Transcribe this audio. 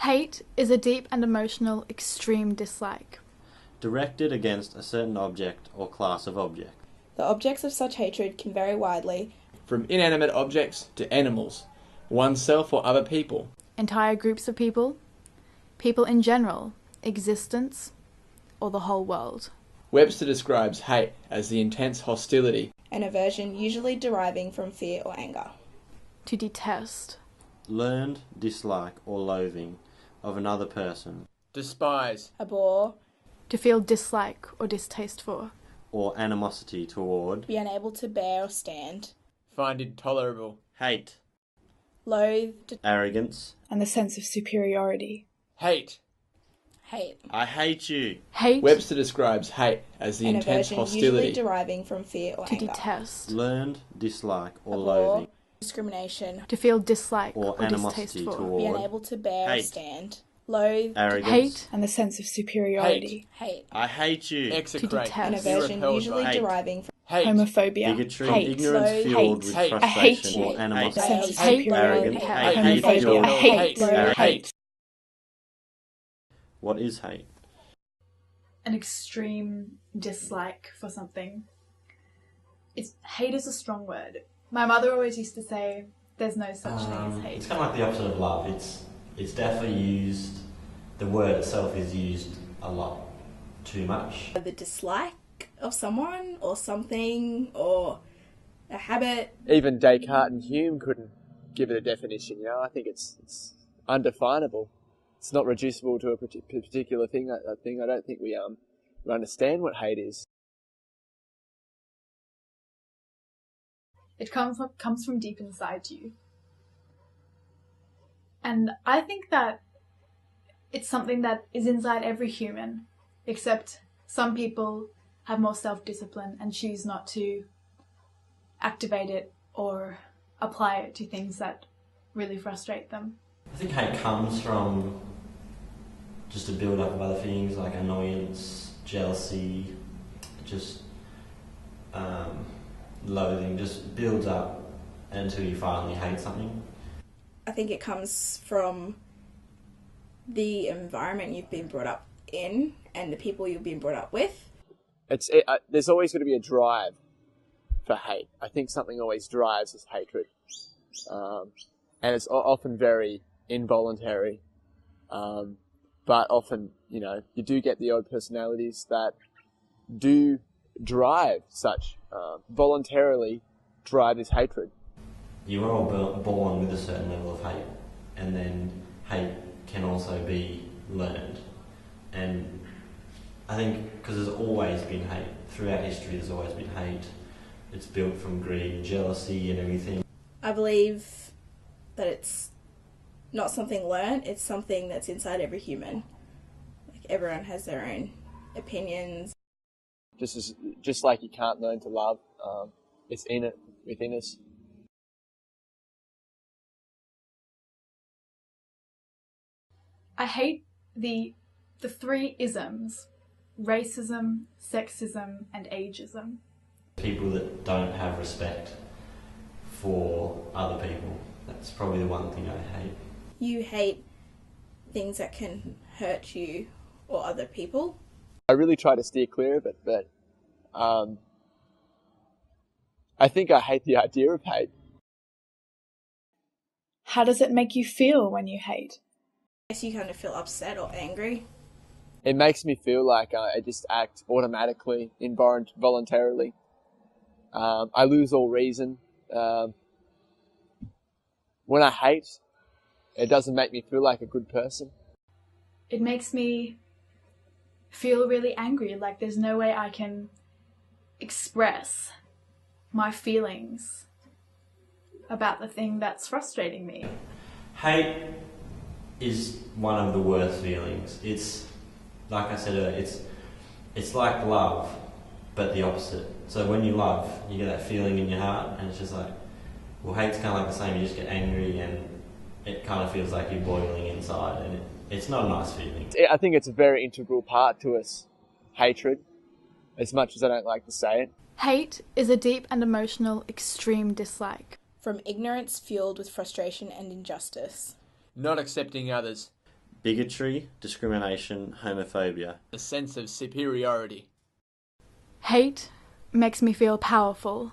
Hate is a deep and emotional extreme dislike. Directed against a certain object or class of object. The objects of such hatred can vary widely, from inanimate objects to animals, oneself or other people. Entire groups of people, people in general, existence, or the whole world. Webster describes hate as the intense hostility and aversion usually deriving from fear or anger. To detest. Learned dislike or loathing of another person. Despise. Abhor. To feel dislike or distaste for. Or animosity toward. Be unable to bear or stand. Find intolerable. Hate. Loathed. Arrogance. And the sense of superiority. Hate. Hate. I hate you. Hate. Webster describes hate as the an intense aversion hostility usually deriving from fear or to anger. detest. Learned dislike or Abhor. loathing. Discrimination. To feel dislike or distaste animosity for. toward. Be unable to bear or Hate. stand. Loathed. Arrogance. Hate and the sense of superiority. Hate. I hate you. execrate. detest. An Be aversion repelled usually by. Hate. deriving from Hate. Homophobia. Bigotry. Hate. Ignorance Hate. fueled with Hate. I hate frustration you. or The animosity. sense of Hate. superiority. Arrogance. Hate. I hate Homophobia. your- I hate. Hate. Hate. What is hate? An extreme dislike for something. Hate is a strong word. My mother always used to say, there's no such thing as hate. It's kind of like the opposite of love. It's definitely used, the word itself is used a lot too much. the dislike of someone or something or a habit. Even Descartes and Hume couldn't give it a definition, you know. I think it's undefinable. It's not reducible to a particular thing. I don't think we understand what hate is. It comes from deep inside you. And I think that it's something that is inside every human, except some people have more self-discipline and choose not to activate it or apply it to things that really frustrate them. I think hate comes from just a build-up of other things like annoyance, jealousy, just loathing, just builds up until you finally hate something. I think it comes from the environment you've been brought up in and the people you've been brought up with. There's always going to be a drive for hate. I think something always drives us hatred. And it's often very involuntary. But often, you know, you do get the odd personalities that do drive such, voluntarily drive this hatred. You are all born with a certain level of hate, and then hate can also be learned. And I think because there's always been hate, throughout history there's always been hate. It's built from greed and jealousy and everything. I believe that it's not something learned, it's something that's inside every human. Like everyone has their own opinions. Just like you can't learn to love, it's within us. I hate the three isms: racism, sexism, and ageism. People that don't have respect for other people, that's probably the one thing I hate. You hate things that can hurt you or other people. I really try to steer clear of it, but I think I hate the idea of hate. How does it make you feel when you hate? I guess you kind of feel upset or angry. It makes me feel like I just act automatically, involuntarily. I lose all reason. When I hate, it doesn't make me feel like a good person. It makes me feel really angry, like there's no way I can express my feelings about the thing that's frustrating me. Hate is one of the worst feelings. It's, like I said earlier, it's like love, but the opposite. So when you love, you get that feeling in your heart, and it's just like, well, hate's kind of like the same. You just get angry, and it kind of feels like you're boiling inside, and it's not a nice feeling. I think it's a very integral part to us, hatred, as much as I don't like to say it. Hate is a deep and emotional extreme dislike. From ignorance fueled with frustration and injustice. Not accepting others. bigotry, discrimination, homophobia. A sense of superiority. Hate makes me feel powerful